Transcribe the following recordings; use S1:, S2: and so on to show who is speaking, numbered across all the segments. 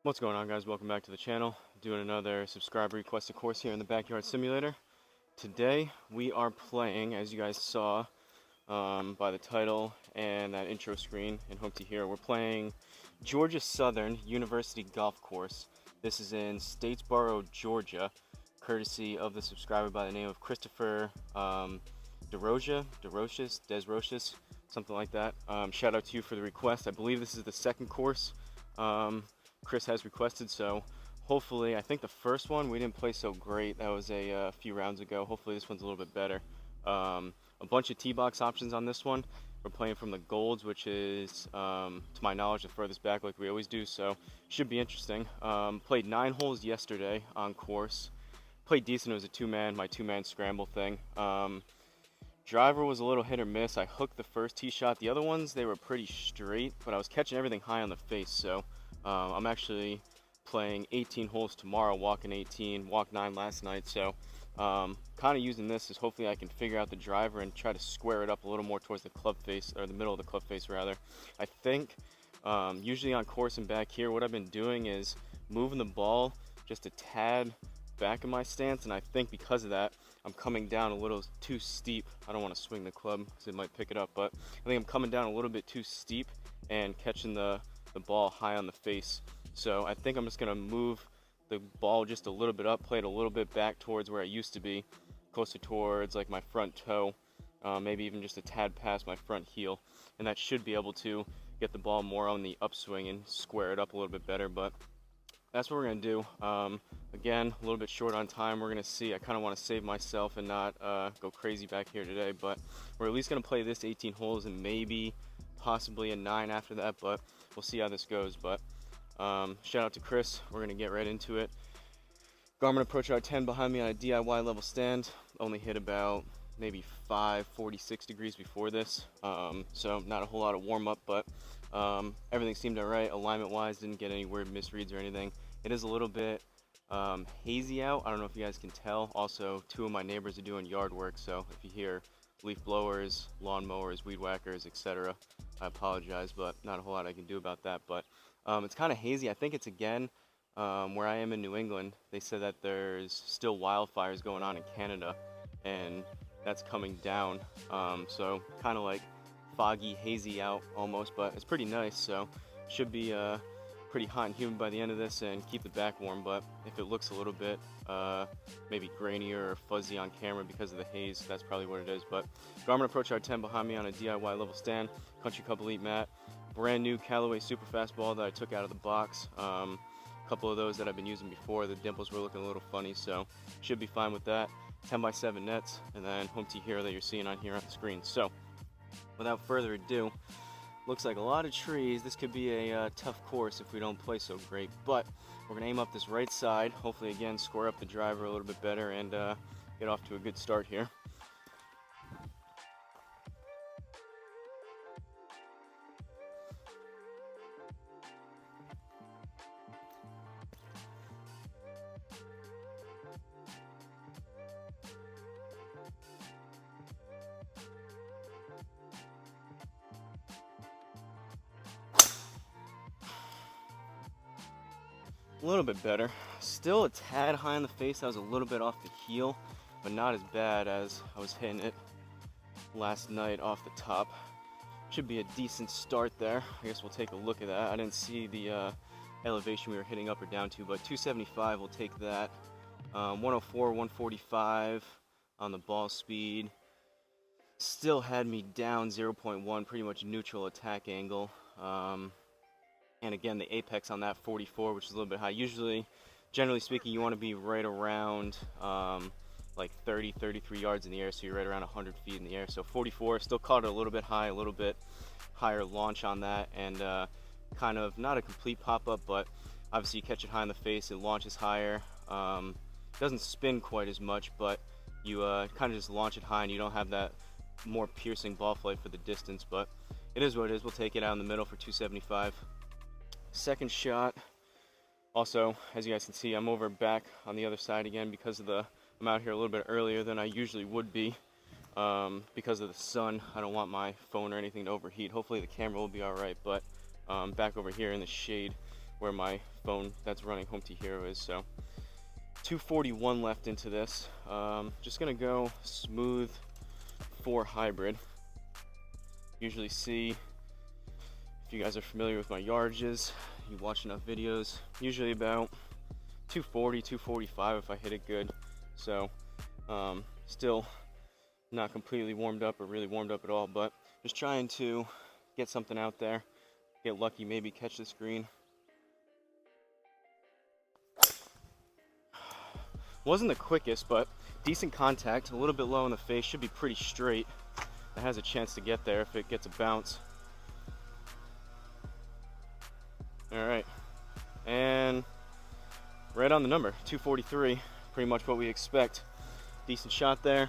S1: What's going on, guys? Welcome back to the channel. Doing another subscriber requested course here in the Backyard Simulator. Today we are playing, as you guys saw by the title and that intro screen and hope to hear, we're playing Georgia Southern University Golf Course. This is in Statesboro, Georgia, courtesy of the subscriber by the name of Christopher Desroches, something like that. Shout out to you for the request. I believe this is the second course Chris has requested, so hopefully, I think the first one we didn't play so great. That was a few rounds ago. Hopefully this one's a little bit better. A bunch of tee box options on this one. We're playing from the Golds, which is, to my knowledge, the furthest back like we always do, so should be interesting. Played 9 holes yesterday on course. Played decent. It was a my two-man scramble thing. Driver was a little hit or miss. I hooked the first tee shot. The other ones, they were pretty straight, but I was catching everything high on the face, so I'm actually playing 18 holes tomorrow, walking 18, walked 9 last night, so kind of using this is hopefully I can figure out the driver and try to square it up a little more towards the club face, or the middle of the club face rather. I think usually on course and back here, what I've been doing is moving the ball just a tad back in my stance, and I think because of that, I'm coming down a little too steep. I don't want to swing the club because it might pick it up, but I think I'm coming down a little bit too steep and catching the ball high on the face. So I think I'm just gonna move the ball just a little bit up, play it a little bit back towards where I used to be, closer towards like my front toe, maybe even just a tad past my front heel, and that should be able to get the ball more on the upswing and square it up a little bit better. But that's what we're gonna do. Again, a little bit short on time. We're gonna see. I kind of want to save myself and not go crazy back here today, but we're at least gonna play this 18 holes and maybe possibly a 9 after that, but we'll see how this goes. But shout out to Chris. We're gonna get right into it. Garmin Approach R10 behind me on a DIY level stand. Only hit about maybe 46 degrees before this, so not a whole lot of warm up, but everything seemed alright alignment wise. Didn't get any weird misreads or anything. It is a little bit hazy out. I don't know if you guys can tell. Also, 2 of my neighbors are doing yard work, so if you hear leaf blowers, lawn mowers, weed whackers, etc., I apologize, but not a whole lot I can do about that. But it's kind of hazy. I think it's again where I am in New England. They said that there's still wildfires going on in Canada, and that's coming down. So kind of like foggy, hazy out almost, but it's pretty nice. So should be pretty hot and humid by the end of this and keep the back warm. But if it looks a little bit maybe grainier or fuzzy on camera because of the haze, that's probably what it is. But Garmin Approach R10 behind me on a DIY level stand, Country Club Elite mat, brand new Callaway super fast ball that I took out of the box. A couple of those that I've been using before, the dimples were looking a little funny, so should be fine with that. 10x7 nets, and then home tee hero that you're seeing on here on the screen. So without further ado, looks like a lot of trees. This could be a tough course if we don't play so great, but we're gonna aim up this right side, hopefully again square up the driver a little bit better and get off to a good start here. A little bit better. Still a tad high on the face. I was a little bit off the heel, but not as bad as I was hitting it last night off the top. Should be a decent start there. I guess we'll take a look at that. I didn't see the elevation we were hitting up or down to, but 275, we'll take that. 104, 145 on the ball speed. Still had me down 0.1, pretty much neutral attack angle. And again, the apex on that 44, which is a little bit high. Usually, generally speaking, you want to be right around like 30, 33 yards in the air, so you're right around 100 feet in the air. So 44, still caught it a little bit high, a little bit higher launch on that, and kind of not a complete pop-up, but obviously you catch it high in the face, it launches higher. Doesn't spin quite as much, but you kind of just launch it high, and you don't have that more piercing ball flight for the distance, but it is what it is. We'll take it out in the middle for 275. Second shot, also, as you guys can see, I'm over back on the other side again because of I'm out here a little bit earlier than I usually would be because of the sun. I don't want my phone or anything to overheat. Hopefully the camera will be alright, but back over here in the shade where my phone that's running Home to Hero is. So 241 left into this. Just gonna go smooth 4 hybrid. Usually see, if you guys are familiar with my yardages, you watch enough videos, usually about 240, 245 if I hit it good. So still not completely warmed up or really warmed up at all, but just trying to get something out there, get lucky, maybe catch this green. Wasn't the quickest, but decent contact, a little bit low in the face, should be pretty straight. It has a chance to get there if it gets a bounce. All right, and right on the number, 243, pretty much what we expect. Decent shot there,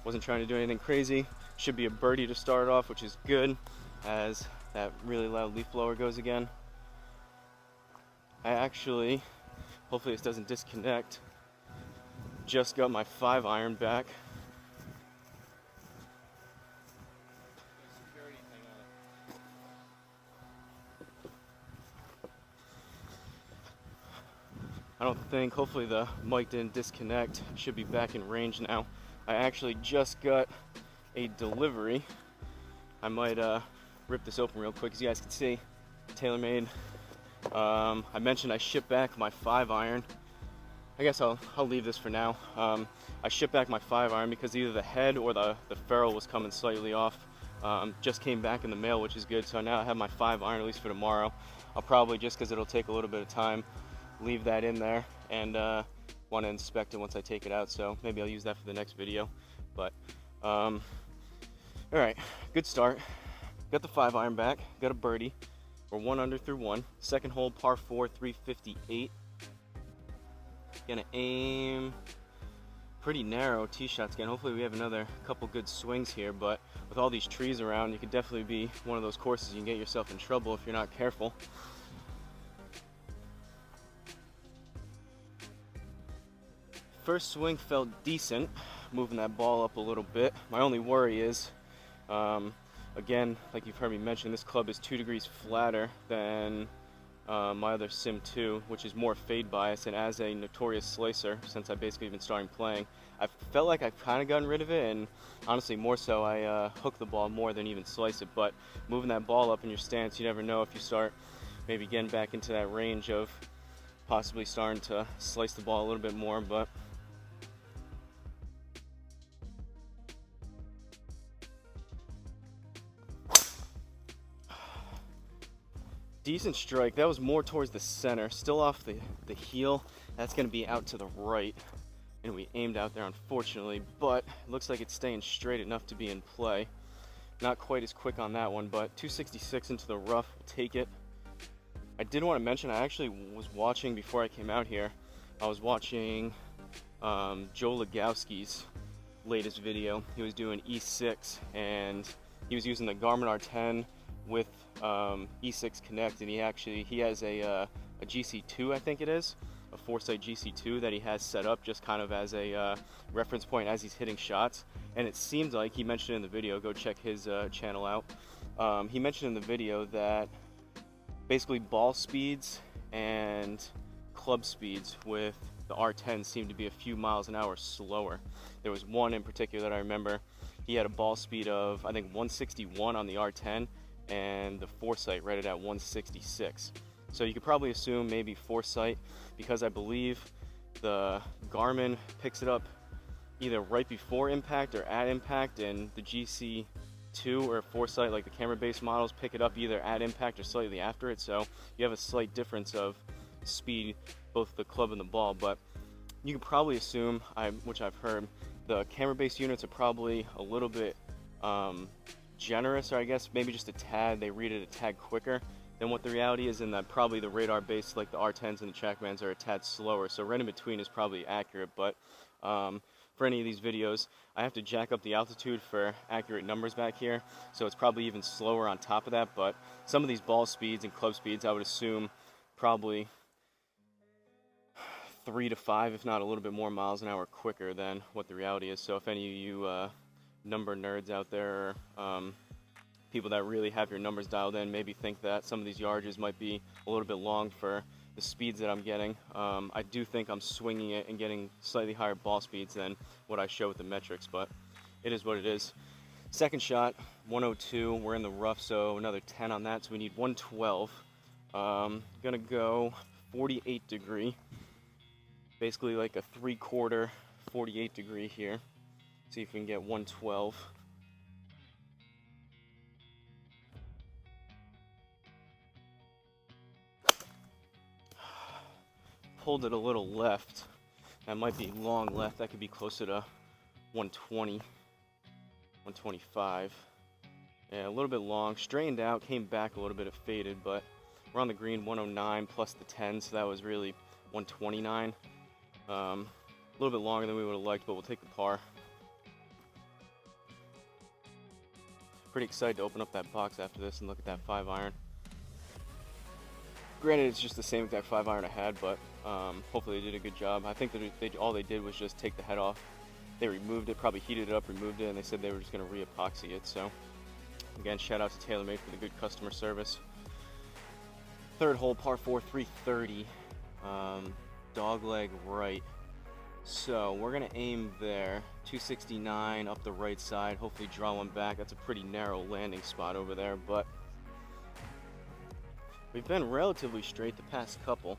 S1: wasn't trying to do anything crazy. Should be a birdie to start off, which is good, as that really loud leaf blower goes again. I actually, hopefully this doesn't disconnect, just got my 5-iron back. I don't think, hopefully the mic didn't disconnect. Should be back in range now. I actually just got a delivery. I might rip this open real quick, as you guys can see. TaylorMade. I mentioned I shipped back my 5-iron. I guess I'll leave this for now. I shipped back my 5-iron because either the head or the ferrule was coming slightly off. Just came back in the mail, which is good. So now I have my 5-iron, at least for tomorrow. I'll probably, just because it'll take a little bit of time, leave that in there and want to inspect it once I take it out. So maybe I'll use that for the next video. But all right, good start. Got the 5-iron back, got a birdie. We're 1 under through 1. Second hole, par 4, 358. Gonna aim pretty narrow tee shots again. Hopefully we have another couple good swings here, but with all these trees around, you could definitely be one of those courses you can get yourself in trouble if you're not careful. First swing felt decent, moving that ball up a little bit. My only worry is, again, like you've heard me mention, this club is 2 degrees flatter than my other Sim 2, which is more fade bias, and as a notorious slicer, since I've basically been starting playing, I felt like I've kind of gotten rid of it, and honestly more so I hook the ball more than even slice it. But moving that ball up in your stance, you never know if you start maybe getting back into that range of possibly starting to slice the ball a little bit more. But decent strike. That was more towards the center, still off the heel. That's going to be out to the right, and we aimed out there unfortunately, but it looks like it's staying straight enough to be in play. Not quite as quick on that one, but 266 into the rough, we'll take it. I did want to mention, I actually was watching, before I came out here, I was watching Joe Legowski's latest video. He was doing E6, and he was using the Garmin R10 with E6 Connect, and he has a GC2, I think it is, a Foresight GC2 that he has set up just kind of as a reference point as he's hitting shots. And it seems like, he mentioned in the video, go check his channel out, he mentioned in the video that basically ball speeds and club speeds with the R10 seem to be a few miles an hour slower. There was one in particular that I remember, he had a ball speed of I think 161 on the R10, and the Foresight rated at 166. So you could probably assume maybe Foresight, because I believe the Garmin picks it up either right before impact or at impact, and the GC2 or Foresight, like the camera-based models, pick it up either at impact or slightly after it. So you have a slight difference of speed, both the club and the ball. But you could probably assume, which I've heard, the camera-based units are probably a little bit generous, or I guess maybe just a tad, they read it a tad quicker than what the reality is, and that probably the radar based, like the R10s and the TrackMans, are a tad slower. So right in between is probably accurate. But for any of these videos, I have to jack up the altitude for accurate numbers back here, so it's probably even slower on top of that. But some of these ball speeds and club speeds, I would assume probably 3 to 5, if not a little bit more miles an hour quicker than what the reality is. So if any of you number nerds out there, or people that really have your numbers dialed in maybe think that some of these yardages might be a little bit long for the speeds that I'm getting. I do think I'm swinging it and getting slightly higher ball speeds than what I show with the metrics, but it is what it is. Second shot, 102. We're in the rough, so another 10 on that, so we need 112. Gonna go 48 degree, basically like a 3/4 48 degree here. See if we can get 112. Pulled it a little left. That might be long left. That could be closer to 120, 125. Yeah, a little bit long. Straightened out, came back a little bit, it faded, but we're on the green 109 plus the 10, so that was really 129. A little bit longer than we would have liked, but we'll take the par. Pretty excited to open up that box after this and look at that 5-iron. Granted, it's just the same exact 5-iron I had, but hopefully they did a good job. I think that all they did was just take the head off. They removed it, probably heated it up, removed it, and they said they were just going to re-epoxy it. So, again, shout out to TaylorMade for the good customer service. Third hole, par 4, 330, dogleg right. So we're going to aim there, 269 up the right side, hopefully draw one back. That's a pretty narrow landing spot over there, but we've been relatively straight the past couple.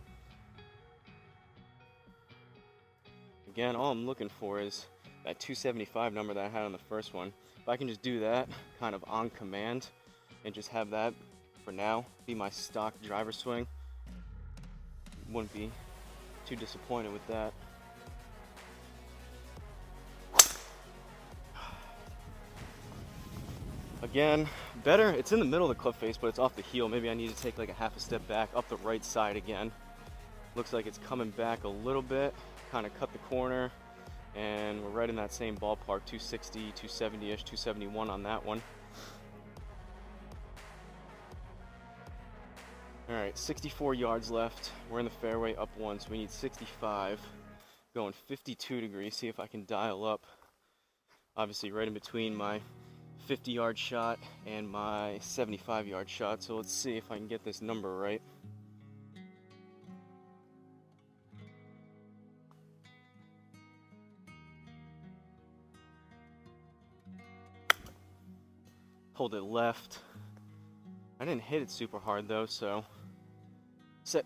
S1: Again, all I'm looking for is that 275 number that I had on the first one. If I can just do that kind of on command and just have that for now be my stock driver swing, wouldn't be too disappointed with that. Again, better, it's in the middle of the club face, but it's off the heel. Maybe I need to take like a half a step back up the right side again. Looks like it's coming back a little bit, kind of cut the corner, and we're right in that same ballpark, 260, 270-ish, 271 on that one. All right, 64 yards left. We're in the fairway up one, so we need 65. Going 52 degrees, see if I can dial up. Obviously right in between my 50-yard shot and my 75-yard shot, so let's see if I can get this number right. Pulled it left. I didn't hit it super hard though, so set.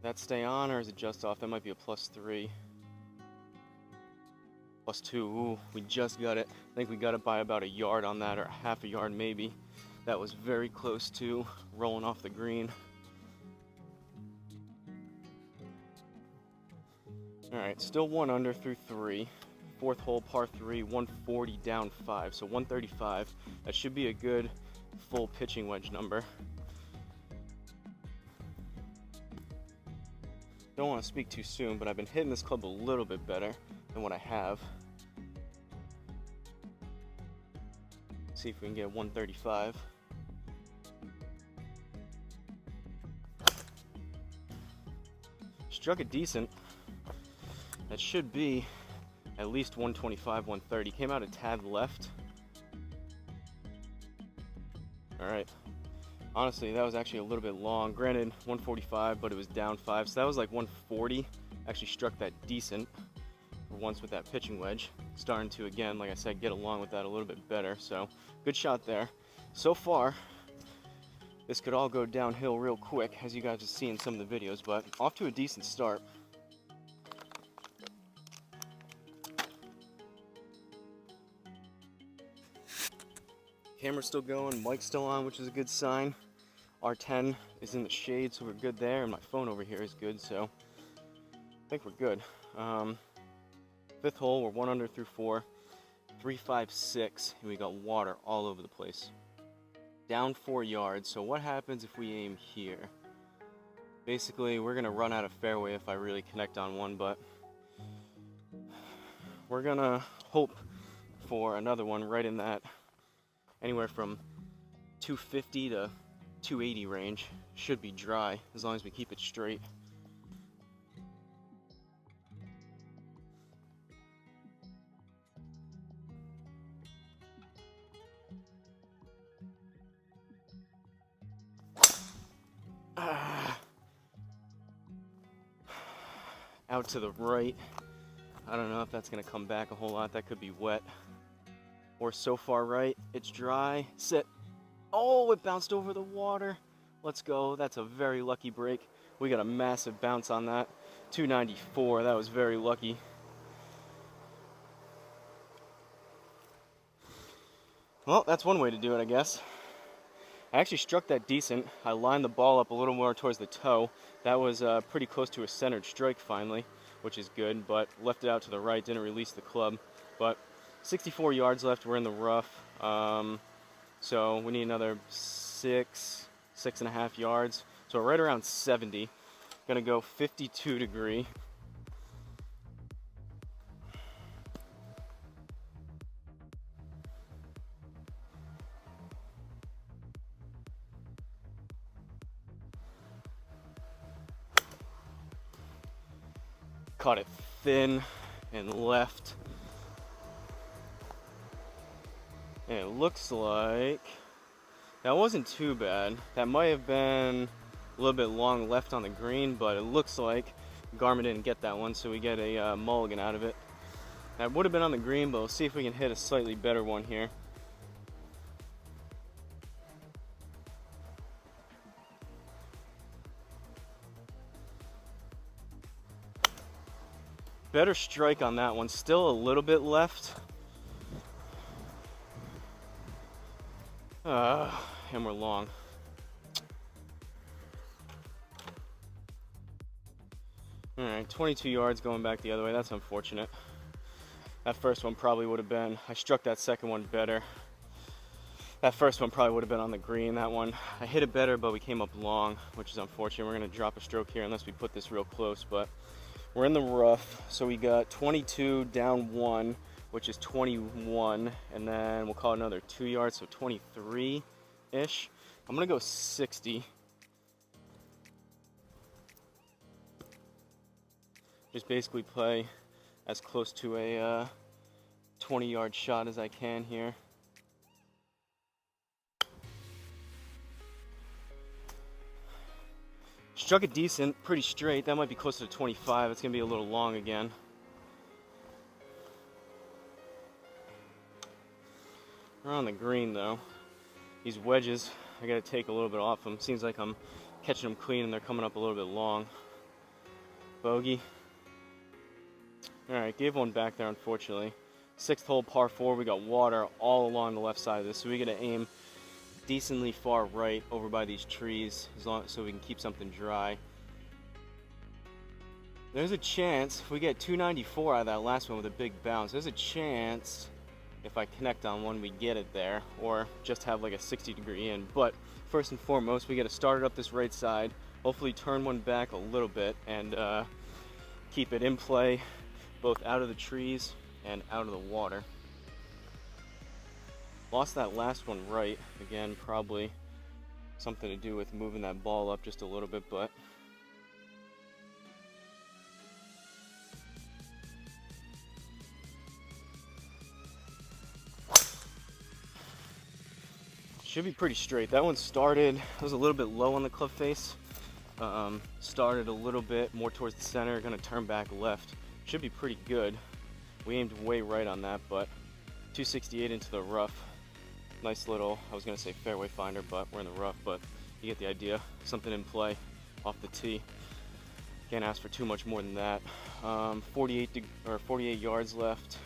S1: That stay on, or is it just off? That might be a +3. +2. Ooh, we just got it. I think we got it by about a yard on that, or half a yard maybe. That was very close to rolling off the green. All right, still 1 under through 3. Fourth hole, par 3, 140 down 5, so 135. That should be a good full pitching wedge number. Don't want to speak too soon, but I've been hitting this club a little bit better than what I have. See if we can get 135. Struck it decent. That should be at least 125, 130. Came out a tad left. All right. Honestly, that was actually a little bit long. Granted, 145, but it was down 5, so that was like 140. Actually struck that decent for once with that pitching wedge. Starting to, again, like I said, get along with that a little bit better. So, good shot there. So far, this could all go downhill real quick, as you guys have seen in some of the videos, but off to a decent start. Camera's still going, mic's still on, which is a good sign. R10 is in the shade, so we're good there, and my phone over here is good, so I think we're good. Fifth hole, we're 1 under through 4, 356, and we got water all over the place. Down 4 yards, so what happens if we aim here? Basically, we're gonna run out of fairway if I really connect on one, but we're gonna hope for another one right in that anywhere from 250 to 280 range. Should be dry as long as we keep it straight. out to the right. I don't know if that's gonna come back a whole lot. That could be wet. Or so far right, it's dry. Sit. Oh, it bounced over the water. Let's go. That's a very lucky break. We got a massive bounce on that. 294, that was very lucky. Well, that's one way to do it, I guess. I actually struck that decent. I lined the ball up a little more towards the toe. That was pretty close to a centered strike finally, which is good, but left it out to the right, didn't release the club. But 64 yards left, we're in the rough. So we need another 6.5 yards. So we're right around 70. Gonna go 52 degree. Caught it thin and left. And it looks like that wasn't too bad. That might have been a little bit long left on the green, but it looks like Garmin didn't get that one, so we get a mulligan out of it. That would have been on the green, but we'll see if we can hit a slightly better one here. Better strike on that one. Still a little bit left. And we're long. All right, 22 yards going back the other way. That's unfortunate. That first one probably would have been, I struck that second one better. That first one probably would have been on the green. That one, I hit it better, but we came up long, which is unfortunate. We're gonna drop a stroke here unless we put this real close, but we're in the rough. So we got 22 down 1, which is 21, and then we'll call it another 2 yards, so 23-ish. I'm gonna go 60. Just basically play as close to a 20-yard shot as I can here. Struck it decent, pretty straight. That might be closer to 25. It's gonna be a little long again. We're on the green though. These wedges, I gotta take a little bit off them. Seems like I'm catching them clean and they're coming up a little bit long. Bogey. All right, gave one back there unfortunately. 6th hole par 4, we got water all along the left side of this, so we gotta aim decently far right over by these trees so we can keep something dry. There's a chance if we get 294 out of that last one with a big bounce, there's a chance if I connect on one we get it there, or just have like a 60-degree in. But first and foremost, we got to start it up this right side, hopefully turn one back a little bit and keep it in play both out of the trees and out of the water. Lost that last one right. Again, probably something to do with moving that ball up just a little bit, but should be pretty straight. That one started, it was a little bit low on the club face. Started a little bit more towards the center, gonna turn back left. Should be pretty good. We aimed way right on that, but 268 into the rough. Nice little, I was gonna say fairway finder, but we're in the rough, but you get the idea. Something in play off the tee. Can't ask for too much more than that. 48 yards left.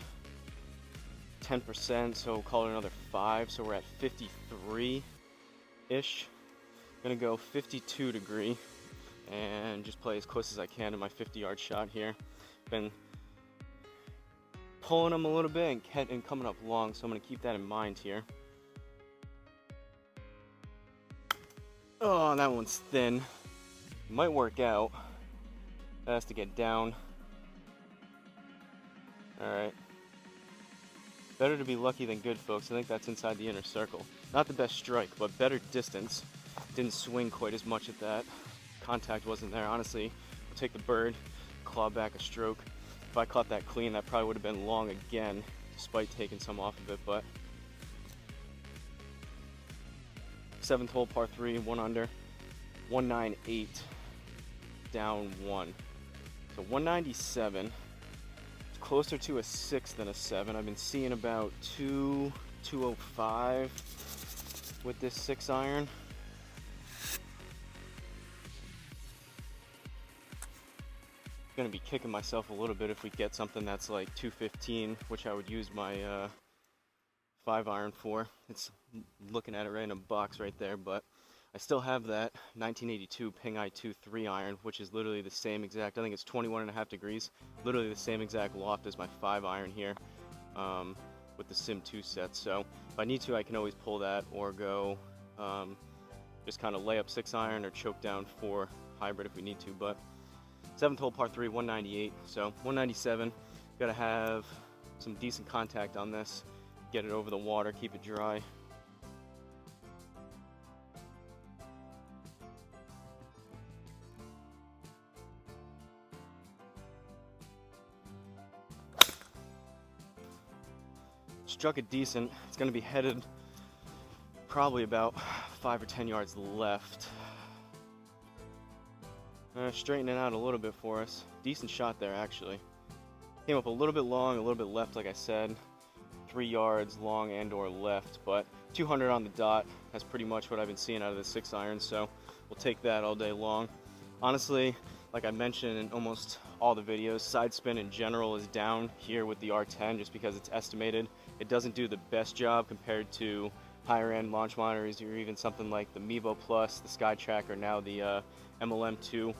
S1: 10%, so we'll call it another 5, so we're at 53-ish. Gonna go 52 degree and just play as close as I can to my 50-yard shot here. Been pulling them a little bit and coming up long, so I'm gonna keep that in mind here. Oh, that one's thin. Might work out. That has to get down. Alright. Better to be lucky than good, folks. I think that's inside the inner circle. Not the best strike, but better distance. Didn't swing quite as much at that. Contact wasn't there. Honestly, I'll take the bird, claw back a stroke. If I caught that clean, that probably would have been long again, despite taking some off of it, but 7th hole, par 3, 1 under, 198, down 1. So 197, closer to a 6 than a 7. I've been seeing about 205 with this 6 iron. Gonna be kicking myself a little bit if we get something that's like 215, which I would use my 5 iron for. It's looking at it right in a box right there, but I still have that 1982 Ping I2 3 iron, which is literally the same exact, I think it's 21.5 degrees, literally the same exact loft as my 5 iron here with the Sim 2 set. So if I need to, I can always pull that or go just kind of lay up 6 iron or choke down 4 hybrid if we need to. But 7th hole par 3, 198, so 197, gotta have some decent contact on this, get it over the water, keep it dry. Struck it decent. It's gonna be headed probably about 5 or 10 yards left. Straightening it out a little bit for us. Decent shot there, actually. Came up a little bit long, a little bit left, like I said. 3 yards long and or left, but 200 on the dot. That's pretty much what I've been seeing out of the 6 iron, so we'll take that all day long. Honestly, like I mentioned in almost all the videos, side spin in general is down here with the R10 just because it's estimated. It doesn't do the best job compared to higher end launch monitors or even something like the Mevo Plus, the SkyTrack, or now the MLM2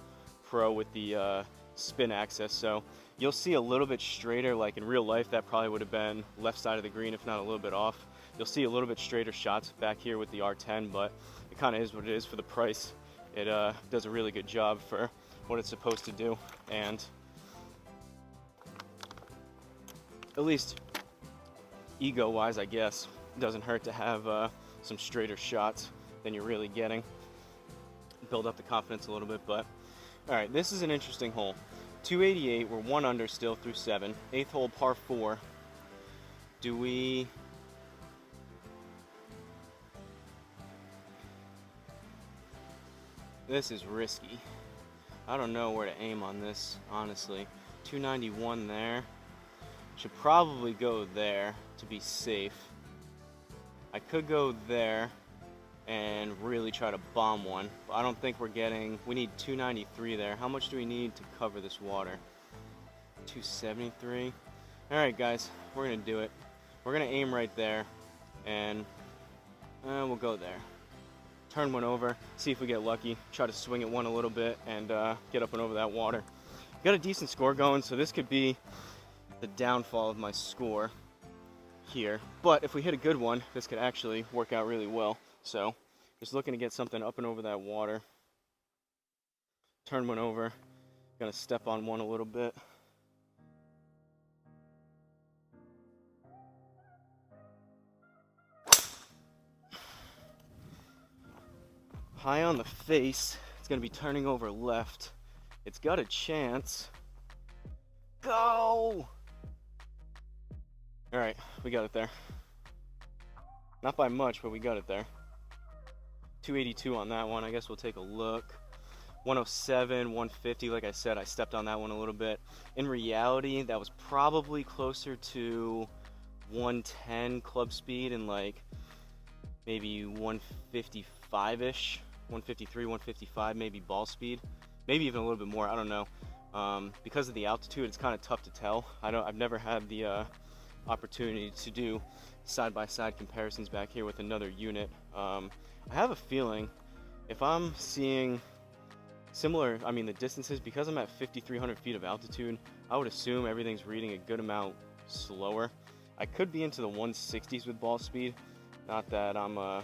S1: Pro with the spin access. So you'll see a little bit straighter, like in real life that probably would have been left side of the green if not a little bit off. You'll see a little bit straighter shots back here with the R10, but it kind of is what it is for the price. It does a really good job for what it's supposed to do, and at least ego wise, I guess, it doesn't hurt to have some straighter shots than you're really getting. Build up the confidence a little bit. But all right, this is an interesting hole. 288, we're 1 under still through 7. 8th hole par 4. Do we this is risky. I don't know where to aim on this, honestly. 291 there. Should probably go there to be safe. I could go there and really try to bomb one, but I don't think we're getting, we need 293 there. How much do we need to cover this water? 273. All right, guys, we're gonna do it. We're gonna aim right there, and we'll go there. Turn one over, see if we get lucky, try to swing at one a little bit, and get up and over that water. Got a decent score going, so this could be the downfall of my score here. But if we hit a good one, this could actually work out really well. So just looking to get something up and over that water. Turn one over, gonna step on one a little bit. High on the face, it's gonna be turning over left. It's got a chance. Go! All right, we got it there. Not by much, but we got it there. 282 on that one. I guess we'll take a look. 107, 150. Like I said, I stepped on that one a little bit. In reality, that was probably closer to 110 club speed and like maybe 155-ish, 153, 155 maybe ball speed. Maybe even a little bit more, I don't know. Because of the altitude, it's kind of tough to tell. I've never had the opportunity to do side-by-side comparisons back here with another unit. I have a feeling if I'm seeing similar, I mean the distances, because I'm at 5,300 feet of altitude, I would assume everything's reading a good amount slower. I could be into the 160s with ball speed. Not that I'm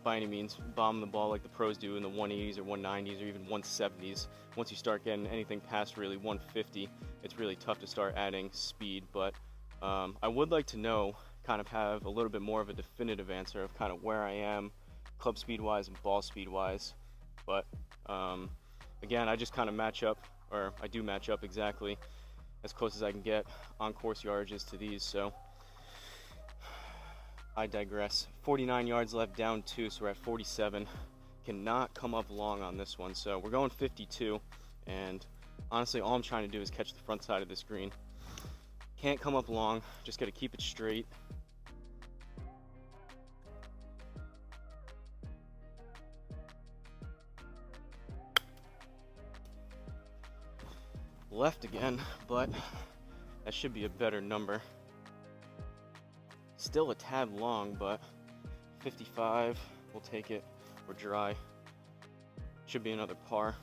S1: by any means bombing the ball like the pros do in the 180s or 190s or even 170s. Once you start getting anything past really 150, it's really tough to start adding speed. But I would like to know, kind of have a little bit more of a definitive answer of kind of where I am club speed wise and ball speed wise. But again, I just kind of match up, or I do match up exactly as close as I can get on course yardages to these. So I digress. 49 yards left, down 2, so we're at 47. Cannot come up long on this one, so we're going 52. and honestly all I'm trying to do is catch the front side of this green. Can't come up long, just got to keep it straight. Left again, but that should be a better number. Still a tad long, but 55, we'll take it. We're dry. Should be another par.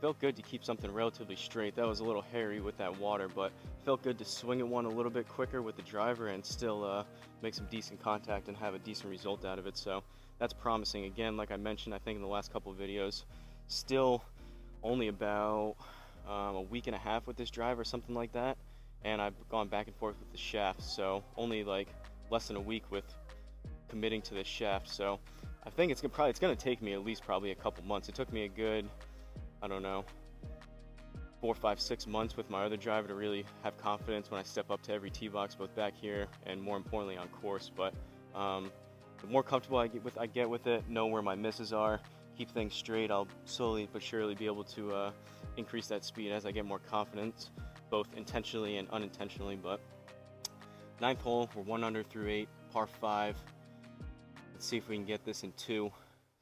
S1: Felt good to keep something relatively straight. That was a little hairy with that water, but felt good to swing at one a little bit quicker with the driver and still make some decent contact and have a decent result out of it. So that's promising. Again, like I mentioned, I think in the last couple of videos, still only about a week and a half with this driver, something like that, and I've gone back and forth with the shaft, so only like less than a week with committing to this shaft. So I think it's gonna take me at least probably a couple months. It took me a good, I don't know, 4, 5, 6 months with my other driver to really have confidence when I step up to every tee box, both back here and more importantly on course. But the more comfortable I get with it, know where my misses are, keep things straight, I'll slowly but surely be able to increase that speed as I get more confidence, both intentionally and unintentionally. But 9th hole, we're 1 under through 8, par 5. Let's see if we can get this in 2.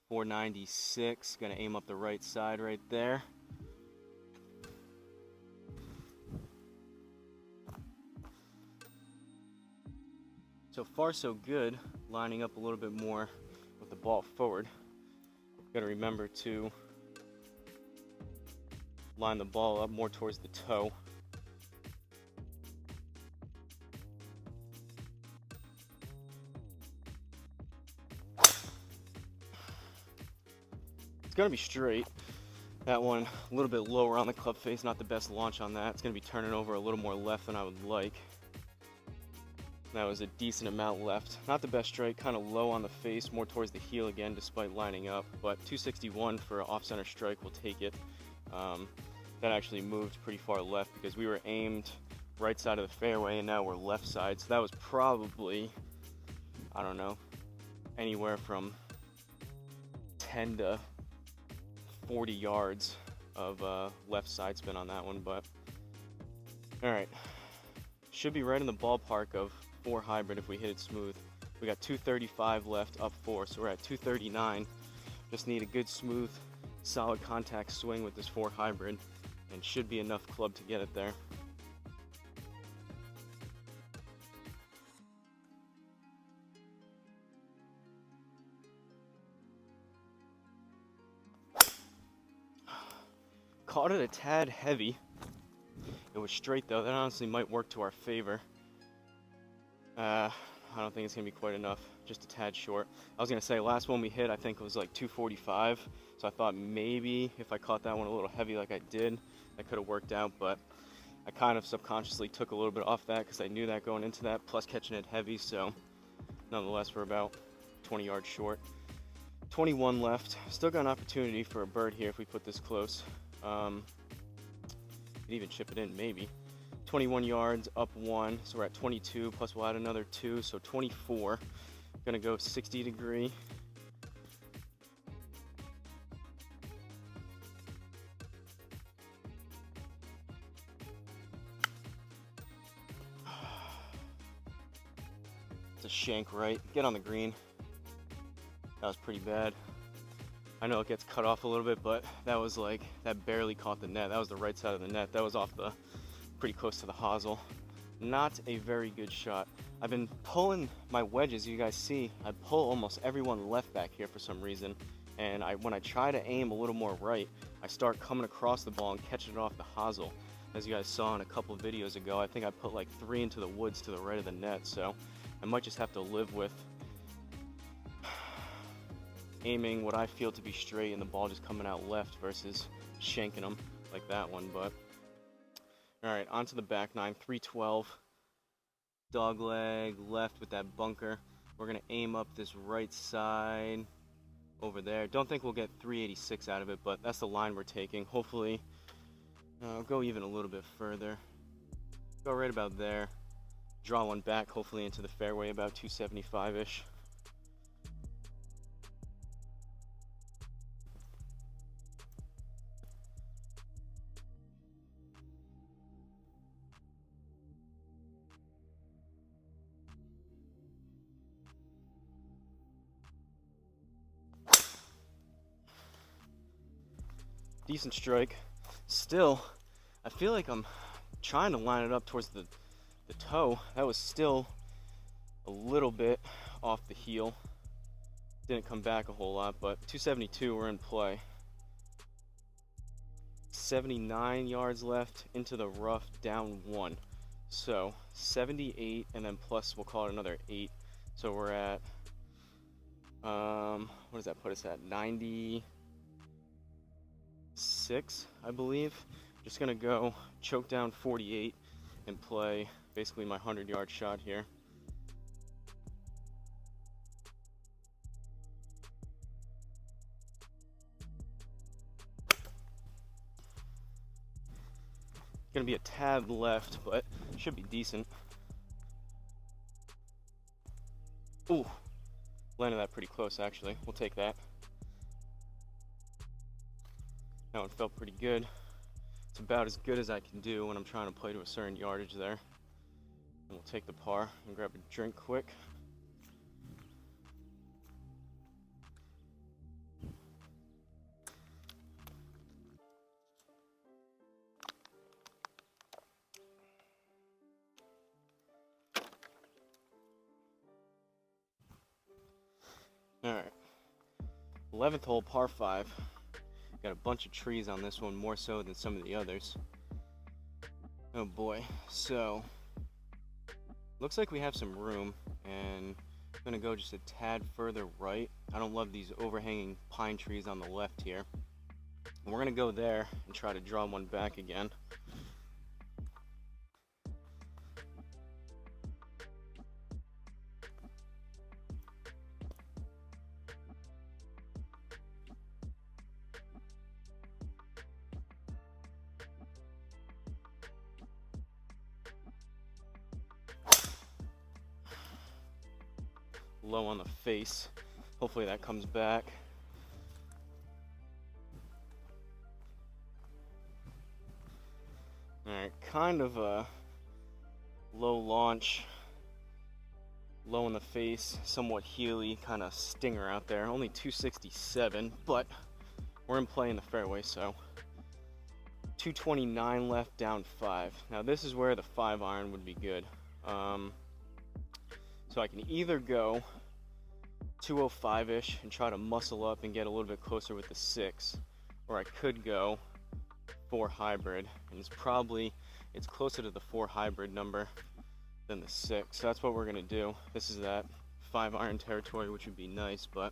S1: 496, gonna aim up the right side right there. So far so good, lining up a little bit more with the ball forward. Got to remember to line the ball up more towards the toe. It's going to be straight. That one a little bit lower on the club face, not the best launch on that. It's going to be turning over a little more left than I would like. That was a decent amount left. Not the best strike, kind of low on the face, more towards the heel again despite lining up, but 261 for an off-center strike, we'll take it. That actually moved pretty far left because we were aimed right side of the fairway and now we're left side, so that was probably, I don't know, anywhere from 10 to 40 yards of left side spin on that one. But all right, should be right in the ballpark of 4 hybrid if we hit it smooth. We got 235 left up 4, so we're at 239. Just need a good smooth solid contact swing with this 4 hybrid and should be enough club to get it there. Caught it a tad heavy. It was straight though. That honestly might work to our favor. I don't think it's gonna be quite enough, just a tad short. I was gonna say last one we hit I think it was like 245, so I thought maybe if I caught that one a little heavy like I did, that could have worked out, but I kind of subconsciously took a little bit off that because I knew that going into that, plus catching it heavy, so nonetheless we're about 20 yards short. 21 left, still got an opportunity for a bird here if we put this close. Could even chip it in maybe. 21 yards up 1, so we're at 22, plus we'll add another 2, so 24. Gonna go 60 degree. It's a shank right. Get on the green. That was pretty bad. I know it gets cut off a little bit, but that was like, that barely caught the net. That was the right side of the net. That was off the, pretty close to the hosel. Not a very good shot. I've been pulling my wedges, you guys see, I pull almost everyone left back here for some reason. And when I try to aim a little more right, I start coming across the ball and catching it off the hosel. As you guys saw in a couple of videos ago, I think I put like 3 into the woods to the right of the net. So I might just have to live with aiming what I feel to be straight and the ball just coming out left versus shanking them like that one. But all right, onto the back 9, 312, dog leg left with that bunker. We're gonna aim up this right side over there. Don't think we'll get 386 out of it, but that's the line we're taking. Hopefully go even a little bit further, go right about there, draw one back hopefully into the fairway about 275 ish. decent strike. Still, I feel like I'm trying to line it up towards the toe. That was still a little bit off the heel. Didn't come back a whole lot, but 272, we're in play. 79 yards left into the rough, down 1. So 78, and then plus we'll call it another 8. So we're at, what does that put us at? 96, I believe. Just gonna go choke down 48 and play basically my 100-yard shot here. Gonna be a tad left, but should be decent. Ooh, landed that pretty close actually. We'll take that. That one felt pretty good. It's about as good as I can do when I'm trying to play to a certain yardage there. And we'll take the par and grab a drink quick. Alright, 11th hole, par 5. Got a bunch of trees on this one, more so than some of the others. Oh boy, so looks like we have some room, and I'm gonna go just a tad further right. I don't love these overhanging pine trees on the left here. And we're gonna go there and try to draw one back again. Low on the face. Hopefully that comes back. Alright, kind of a low launch, low in the face, somewhat heely, kind of stinger out there. Only 267, but we're in play in the fairway, so 229 left, down 5. Now this is where the 5-iron would be good. So I can either go 205-ish and try to muscle up and get a little bit closer with the 6, or I could go 4 hybrid, and it's closer to the 4 hybrid number than the 6. So that's what we're gonna do. This is that 5-iron territory, which would be nice, but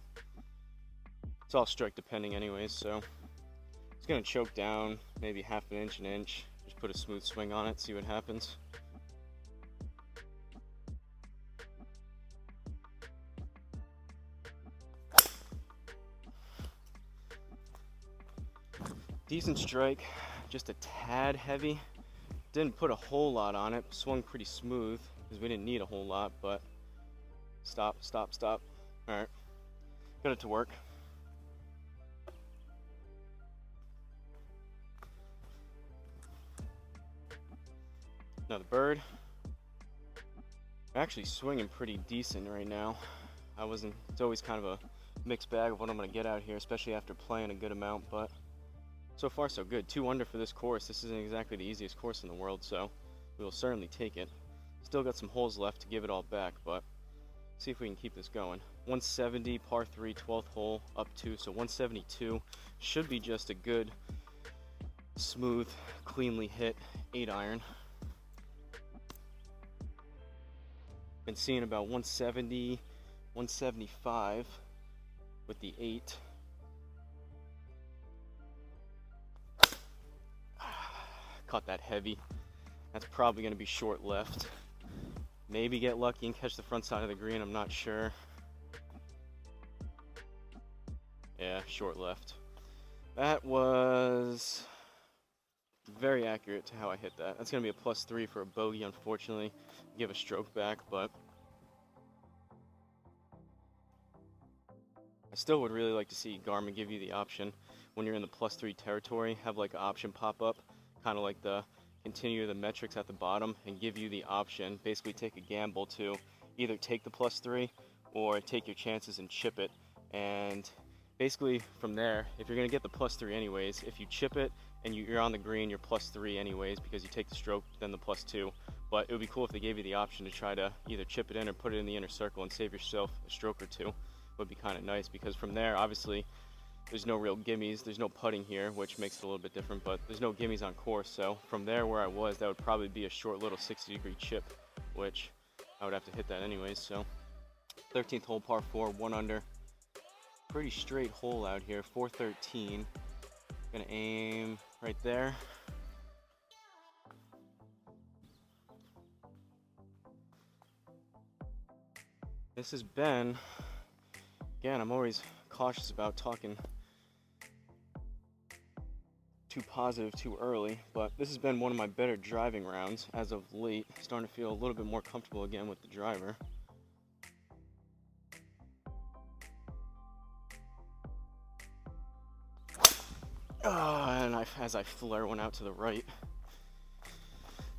S1: it's all strike depending anyways, so it's gonna choke down maybe half an inch, just put a smooth swing on it, see what happens. Decent strike, just a tad heavy. Didn't put a whole lot on it, swung pretty smooth because we didn't need a whole lot, but stop. All right, got it to work. Another bird. I'm actually swinging pretty decent right now. It's always kind of a mixed bag of what I'm gonna get out here, especially after playing a good amount, but so far so good. 2 under for this course. This isn't exactly the easiest course in the world, so we will certainly take it. Still got some holes left to give it all back, but see if we can keep this going. 170, par 3, 12th hole, up 2, so 172 should be just a good, smooth, cleanly hit 8-iron. Been seeing about 170, 175 with the 8. Caught that heavy. That's probably going to be short left. Maybe get lucky and catch the front side of the green, I'm not sure. Yeah, short left. That was very accurate to how I hit that. That's going to be a +3 for a bogey, unfortunately. Give a stroke back, but I still would really like to see Garmin give you the option when you're in the +3 territory, have like an option pop up, kind of like the continue the metrics at the bottom, and give you the option, basically take a gamble to either take the +3 or take your chances and chip it. And basically from there, if you're gonna get the +3 anyways, if you chip it and you're on the green, you're +3 anyways because you take the stroke, then the +2. But it would be cool if they gave you the option to try to either chip it in or put it in the inner circle and save yourself a stroke or two. Would be kind of nice, because from there, obviously, there's no real gimmies. There's no putting here, which makes it a little bit different, but there's no gimmies on course. So from there where I was, that would probably be a short little 60-degree chip, which I would have to hit that anyways. So 13th hole, par 4, 1 under. Pretty straight hole out here, 413. Gonna aim right there. This has been, again, I'm always cautious about talking too positive too early, but this has been one of my better driving rounds as of late. Starting to feel a little bit more comfortable again with the driver. And as I flare one out to the right,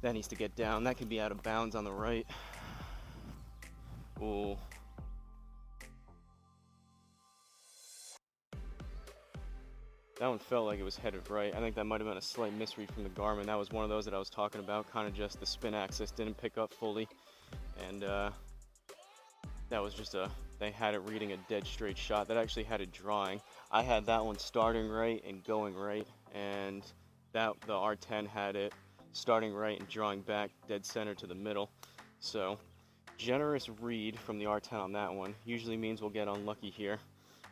S1: that needs to get down. That could be out of bounds on the right. Ooh. That one felt like it was headed right. I think that might have been a slight misread from the Garmin. That was one of those that I was talking about, kind of just the spin axis didn't pick up fully. And that was just they had it reading a dead straight shot. That actually had it drawing. I had that one starting right and going right, and the R10 had it starting right and drawing back dead center to the middle. So generous read from the R10 on that one. Usually means we'll get unlucky here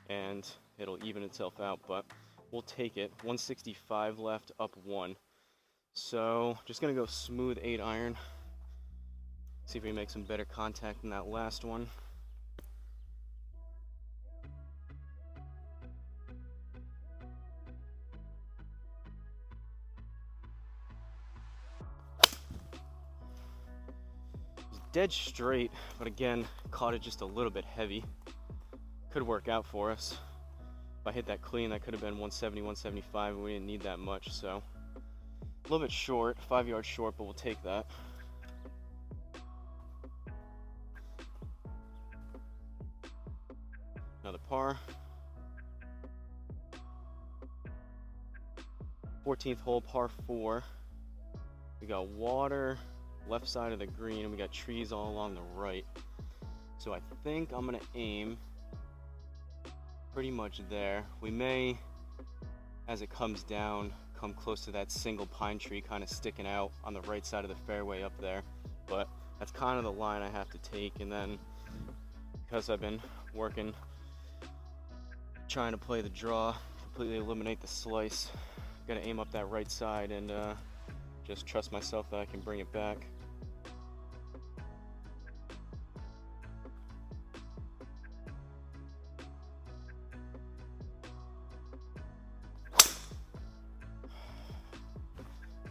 S1: and it'll even itself out, but we'll take it. 165 left, up 1. So just gonna go smooth 8 iron. See if we make some better contact than that last one. Dead straight, but again, caught it just a little bit heavy. Could work out for us. If I hit that clean, that could have been 170, 175, and we didn't need that much, so. A little bit short, 5 yards short, but we'll take that. Another par. 14th hole, par 4. We got water left side of the green, and we got trees all along the right. So I think I'm gonna aim pretty much there. We may, as it comes down, come close to that single pine tree kind of sticking out on the right side of the fairway up there. But that's kind of the line I have to take, and then because I've been working, trying to play the draw, completely eliminate the slice, gotta aim up that right side and just trust myself that I can bring it back.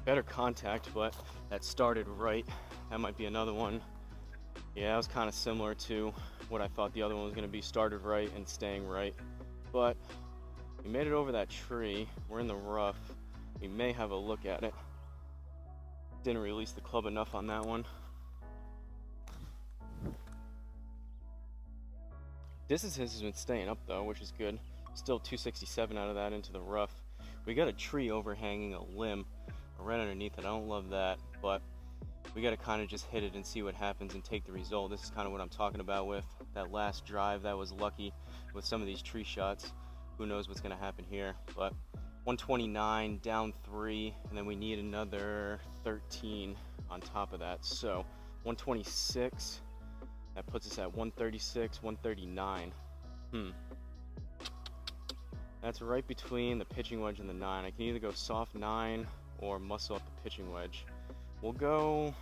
S1: Better contact, but that started right. That might be another one. Yeah, it was kind of similar to what I thought the other one was going to be, started right and staying right. But we made it over that tree. We're in the rough. We may have a look at it. Didn't release the club enough on that one. Distance has been staying up though, which is good. Still 267 out of that into the rough. We got a tree overhanging a limb right underneath it. I don't love that, but we got to kind of just hit it and see what happens and take the result. This is kind of what I'm talking about with that last drive. That was lucky with some of these tree shots. Who knows what's going to happen here, but 129 down 3, and then we need another 13 on top of that. So 126, that puts us at 136, 139. That's right between the pitching wedge and the 9. I can either go soft 9 or muscle up the pitching wedge. We'll go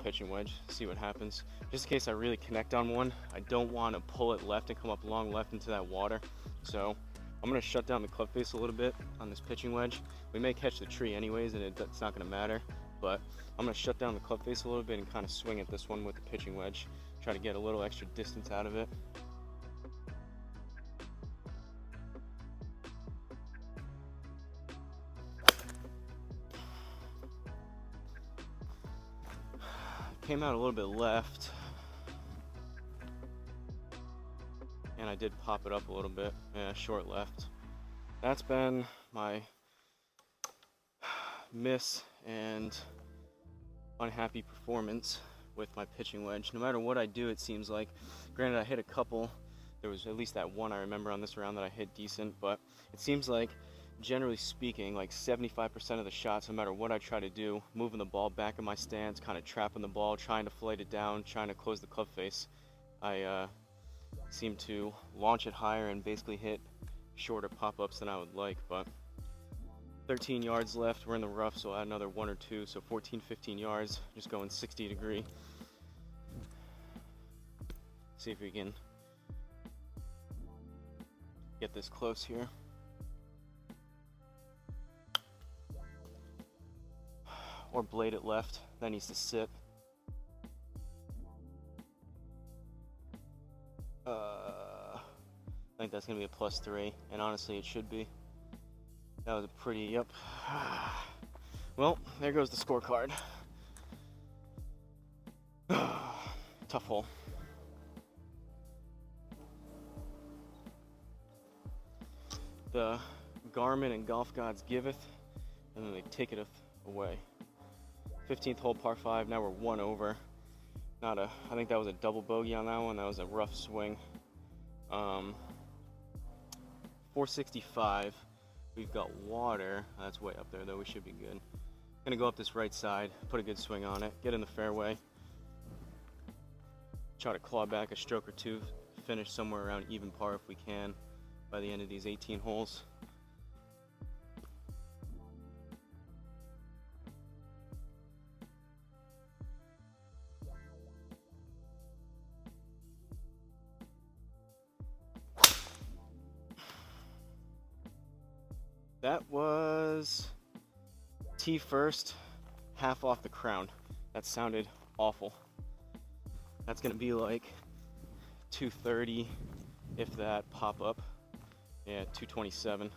S1: pitching wedge, see what happens. Just in case I really connect on one, I don't want to pull it left and come up long left into that water. So I'm going to shut down the club face a little bit on this pitching wedge. We may catch the tree anyways, and it's not going to matter. But I'm going to shut down the club face a little bit and kind of swing at this one with the pitching wedge. Try to get a little extra distance out of it. Came out a little bit left. and I did pop it up a little bit, short left. That's been my miss and unhappy performance with my pitching wedge. No matter what I do, it seems like, granted I hit a couple, there was at least that one I remember on this round that I hit decent, but it seems like, generally speaking, like 75% of the shots, no matter what I try to do, moving the ball back in my stance, kind of trapping the ball, trying to flight it down, trying to close the club face, I seem to launch it higher and basically hit shorter pop-ups than I would like. But 13 yards left, we're in the rough, so I'll add another 1 or 2, so 14-15 yards, just going 60 degree. See if we can get this close here. Or blade it left, that needs to sit. I think that's gonna be a +3, and honestly it should be. That was a pretty, yep. Well, there goes the scorecard. Tough hole. The Garmin and Golf Gods giveth, and then they taketh away. 15th hole, par 5. Now we're 1 over. I think that was a double bogey on that one. That was a rough swing. 465. We've got water. That's way up there, though. We should be good. Gonna go up this right side, put a good swing on it, get in the fairway. Try to claw back a stroke or two, finish somewhere around even par if we can by the end of these 18 holes. That was tee first, half off the crown. That sounded awful. That's gonna be like 230, if that, pop up. Yeah, 227.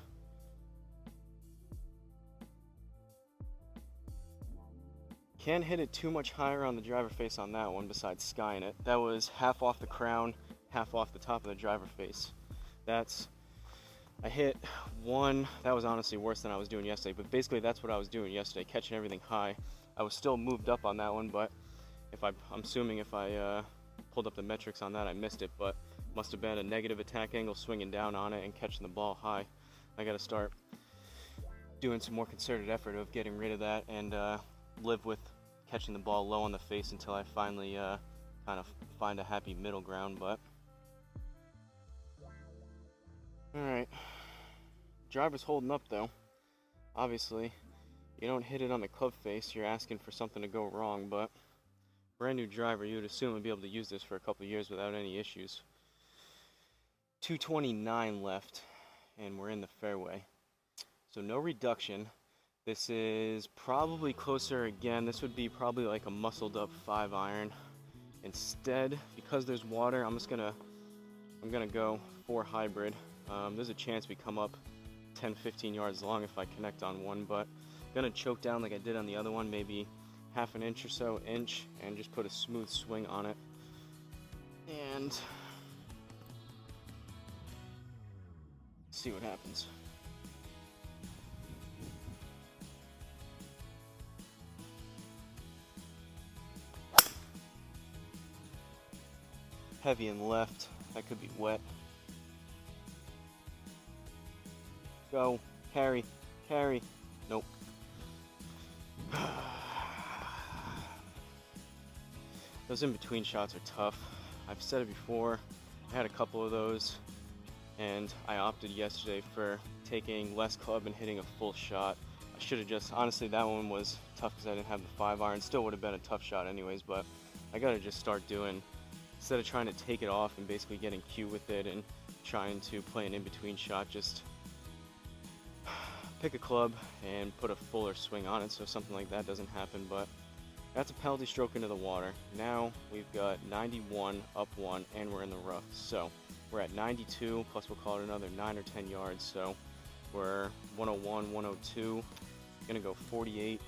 S1: Can't hit it too much higher on the driver face on that one besides skying it. That was half off the crown, half off the top of the driver face. I hit one, that was honestly worse than I was doing yesterday, but basically that's what I was doing yesterday, catching everything high. I was still moved up on that one, but I'm assuming if I pulled up the metrics on that, I missed it, but must have been a negative attack angle, swinging down on it and catching the ball high. I gotta start doing some more concerted effort of getting rid of that and live with catching the ball low on the face until I finally kind of find a happy middle ground. But alright, driver's holding up though. Obviously, you don't hit it on the club face, you're asking for something to go wrong, but brand new driver, you would assume would be able to use this for a couple of years without any issues. 229 left, and we're in the fairway. So no reduction. This is probably closer again. This would be probably like a muscled up 5-iron. Instead, because there's water, I'm gonna go 4 hybrid. There's a chance we come up 10-15 yards long if I connect on one, but I'm gonna choke down like I did on the other one, maybe half an inch or so, inch, and just put a smooth swing on it. And see what happens. Heavy and left, that could be wet. Go, carry, carry. Nope. Those in-between shots are tough. I've said it before, I had a couple of those, and I opted yesterday for taking less club and hitting a full shot. I should have just, honestly, that one was tough because I didn't have the 5-iron. Still would have been a tough shot anyways, but I gotta just start doing, instead of trying to take it off and basically getting cute with it and trying to play an in-between shot, just pick a club and put a fuller swing on it so something like that doesn't happen. But that's a penalty stroke into the water. Now we've got 91, up 1, and we're in the rough. So we're at 92, plus we'll call it another 9 or 10 yards. So we're 101, 102, gonna go 48.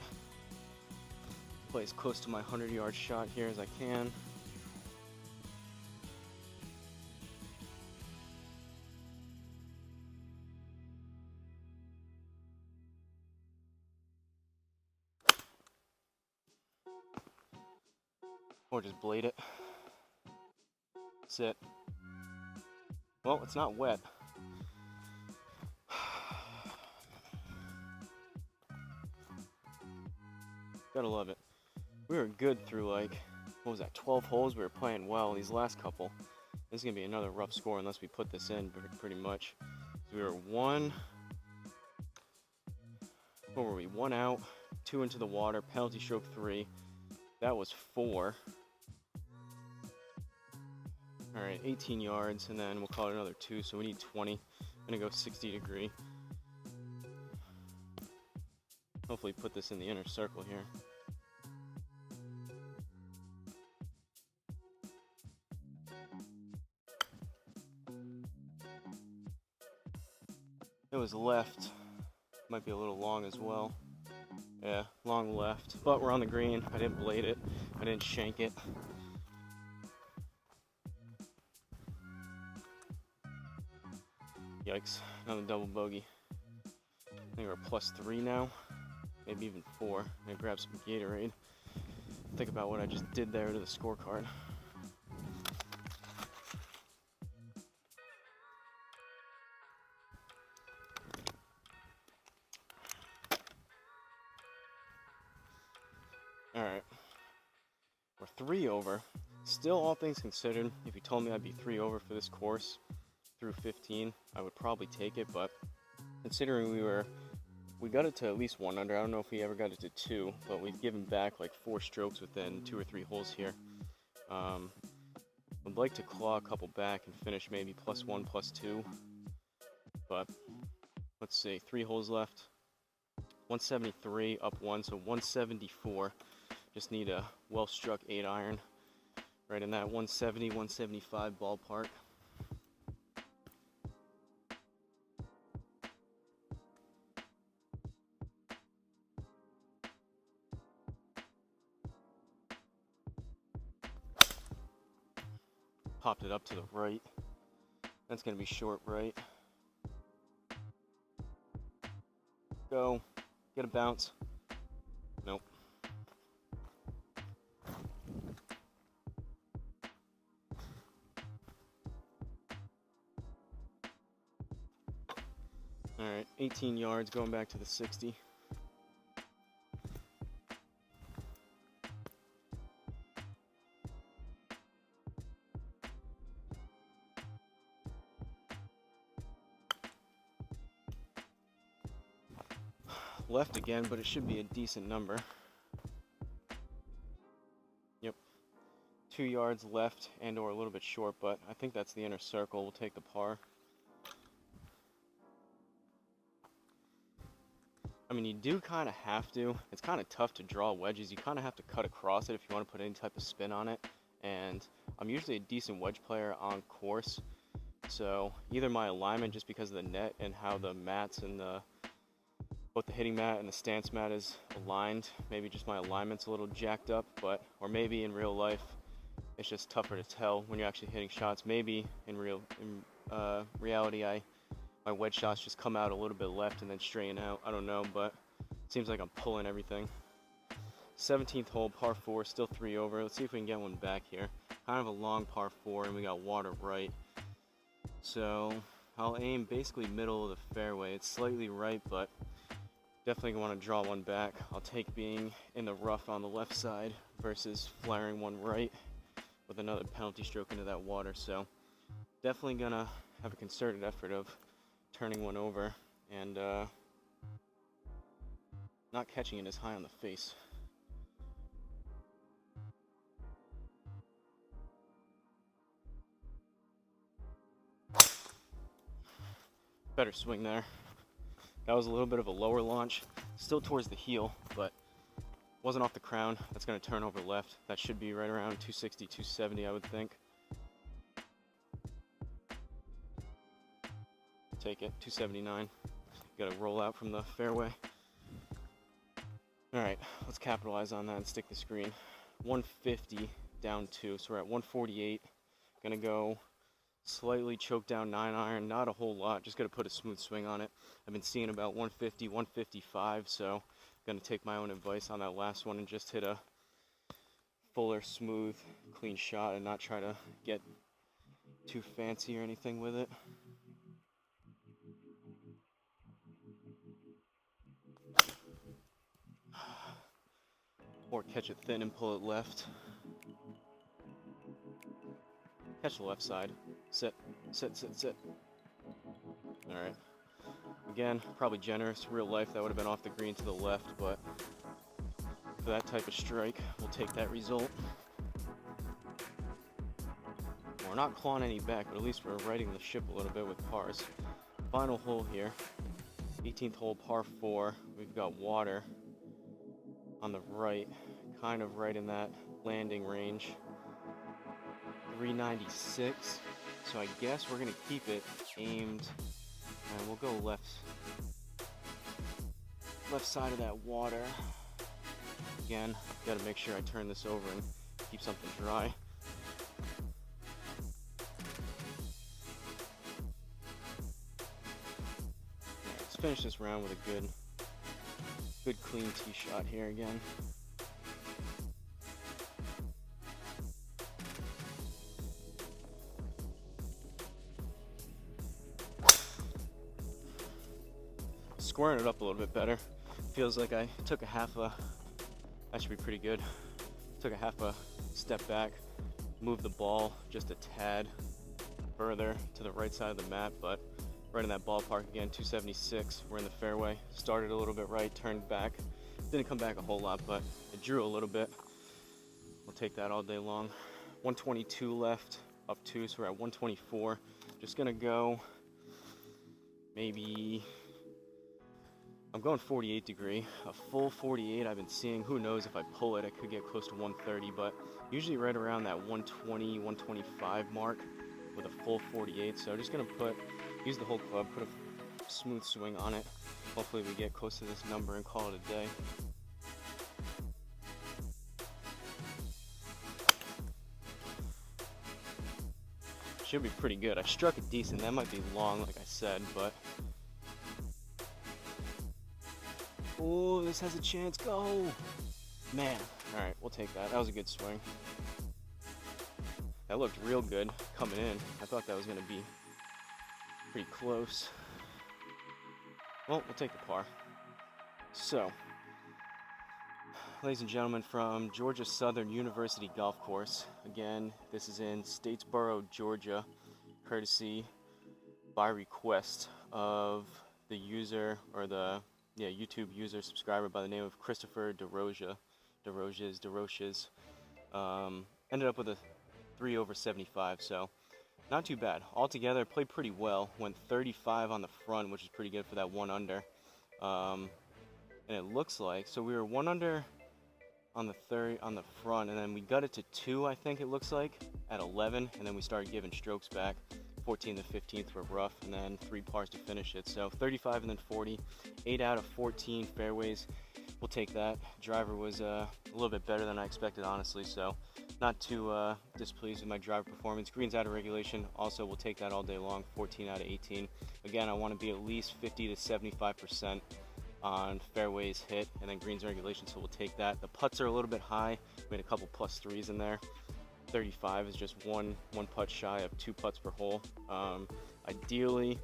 S1: Play as close to my 100-yard shot here as I can. or just blade it. That's it. Well, it's not wet. Gotta love it. We were good through like, what was that, 12 holes? We were playing well. These last couple, this is gonna be another rough score unless we put this in pretty much. So we were what were we? 1 out, 2 into the water, penalty stroke 3. That was 4. All right, 18 yards, and then we'll call it another 2, so we need 20. I'm gonna go 60 degree. Hopefully put this in the inner circle here. It was left, might be a little long as well. Yeah, long left, but we're on the green. I didn't blade it, I didn't shank it. Yikes, another double bogey. I think we're +3 now, maybe even 4. I'm gonna grab some Gatorade. Think about what I just did there to the scorecard. Alright, we're 3 over. Still, all things considered, if you told me I'd be 3 over for this course through 15, I would probably take it, but considering we got it to at least 1 under. I don't know if we ever got it to 2, but we've given back like 4 strokes within 2 or 3 holes here. I'd like to claw a couple back and finish maybe +1, +2, but let's see, 3 holes left. 173 up 1, so 174. Just need a well-struck 8 iron right in that 170, 175 ballpark. Popped it up to the right. That's gonna be short right. Go. Get a bounce. Nope. Alright, 18 yards going back to the 60. Left again, but it should be a decent number. Yep. 2 yards left and or a little bit short, but I think that's the inner circle. We'll take the par. I mean, you do kind of have to. It's kind of tough to draw wedges. You kind of have to cut across it if you want to put any type of spin on it. And I'm usually a decent wedge player on course. So either my alignment, just because of the net and how the mats and both the hitting mat and the stance mat is aligned. Maybe just my alignment's a little jacked up, or maybe in real life, it's just tougher to tell when you're actually hitting shots. Maybe in reality, my wedge shots just come out a little bit left and then straighten out. I don't know, but it seems like I'm pulling everything. 17th hole, par 4, still 3 over. Let's see if we can get one back here. Kind of a long par 4, and we got water right. So I'll aim basically middle of the fairway. It's slightly right, but definitely want to draw one back. I'll take being in the rough on the left side versus flaring one right with another penalty stroke into that water. So definitely gonna have a concerted effort of turning one over and not catching it as high on the face. Better swing there. That was a little bit of a lower launch, still towards the heel, but wasn't off the crown. That's going to turn over left. That should be right around 260, 270, I would think. Take it, 279. Got to roll out from the fairway. All right, let's capitalize on that and stick the screen. 150 down 2, so we're at 148. Gonna go slightly choke down 9 iron, not a whole lot, just gonna put a smooth swing on it. I've been seeing about 150, 155, so gonna take my own advice on that last one and just hit a fuller, smooth, clean shot and not try to get too fancy or anything with it. Or catch it thin and pull it left. Catch the left side. Sit, sit, sit, sit. Alright. Again, probably generous. Real life, that would have been off the green to the left, but for that type of strike, we'll take that result. We're not clawing any back, but at least we're righting the ship a little bit with pars. Final hole here. 18th hole, par 4. We've got water on the right, kind of right in that landing range. 396. So I guess we're going to keep it aimed, and we'll go left side of that water. Again, got to make sure I turn this over and keep something dry. Let's finish this round with a good clean tee shot here again. Squaring it up a little bit better. Feels like I took that should be pretty good. Took a half a step back, moved the ball just a tad further to the right side of the mat, but right in that ballpark again. 276, we're in the fairway. Started a little bit right, turned back. Didn't come back a whole lot, but it drew a little bit. We'll take that all day long. 122 left, up 2, so we're at 124. Just gonna go maybe, I'm going 48 degree, a full 48 I've been seeing. Who knows, if I pull it, I could get close to 130, but usually right around that 120, 125 mark with a full 48. So just gonna use the whole club, put a smooth swing on it. Hopefully we get close to this number and call it a day. Should be pretty good. I struck it decent. That might be long, like I said, but oh, this has a chance. Go! Man. Alright, we'll take that. That was a good swing. That looked real good coming in. I thought that was going to be pretty close. Well, we'll take the par. So, ladies and gentlemen, from Georgia Southern University Golf Course. Again, this is in Statesboro, Georgia, courtesy by request of the user, or the YouTube user subscriber by the name of Christopher DeRoche. DeRoches. Ended up with a 3 over 75, so not too bad. Altogether, played pretty well. Went 35 on the front, which is pretty good for that 1 under. And it looks like, so we were 1 under on the front, and then we got it to 2, I think it looks like, at 11, and then we started giving strokes back. 14th and 15th were rough, and then 3 pars to finish it. So 35 and then 40, 8 out of 14 fairways. We'll take that. Driver was a little bit better than I expected, honestly, so not too displeased with my driver performance. Greens out of regulation, also we'll take that all day long. 14 out of 18. Again, I want to be at least 50 to 75% on fairways hit, and then greens regulation, so we'll take that. The putts are a little bit high. We had a couple +3s in there. 35 is just one putt shy of 2 putts per hole. Ideally,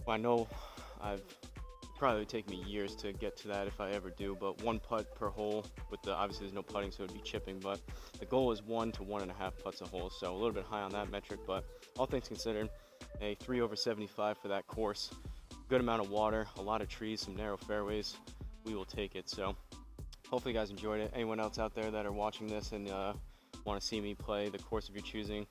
S1: well, I know I've probably take me years to get to that if I ever do, but 1 putt per hole with obviously there's no putting, so it'd be chipping, but the goal is 1 to 1.5 putts a hole, so a little bit high on that metric, but all things considered, a 3 over 75 for that course. Good amount of water, a lot of trees, some narrow fairways. We will take it. So hopefully you guys enjoyed it. Anyone else out there that are watching this and want to see me play the course of your choosing,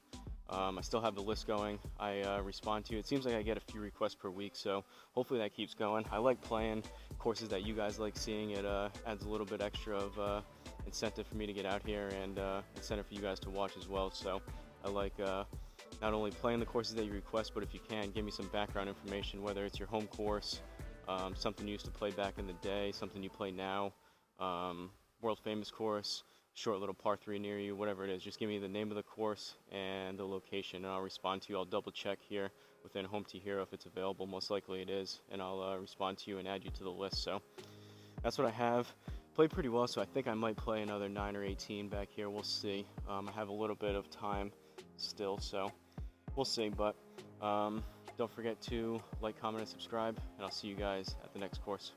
S1: I still have the list going. I respond to it. Seems like I get a few requests per week, so hopefully that keeps going. I like playing courses that you guys like seeing. It adds a little bit extra of incentive for me to get out here, and incentive for you guys to watch as well. So I like not only playing the courses that you request, but if you can, give me some background information, whether it's your home course, something you used to play back in the day, something you play now, world famous course, short little par 3 near you, whatever it is. Just give me the name of the course and the location, and I'll respond to you. I'll double check here within Home Tee Hero if it's available. Most likely it is, and I'll respond to you and add you to the list. So that's what I have. played pretty well, so I think I might play another 9 or 18 back here. We'll see. I have a little bit of time still, so we'll see. But don't forget to like, comment, and subscribe, and I'll see you guys at the next course.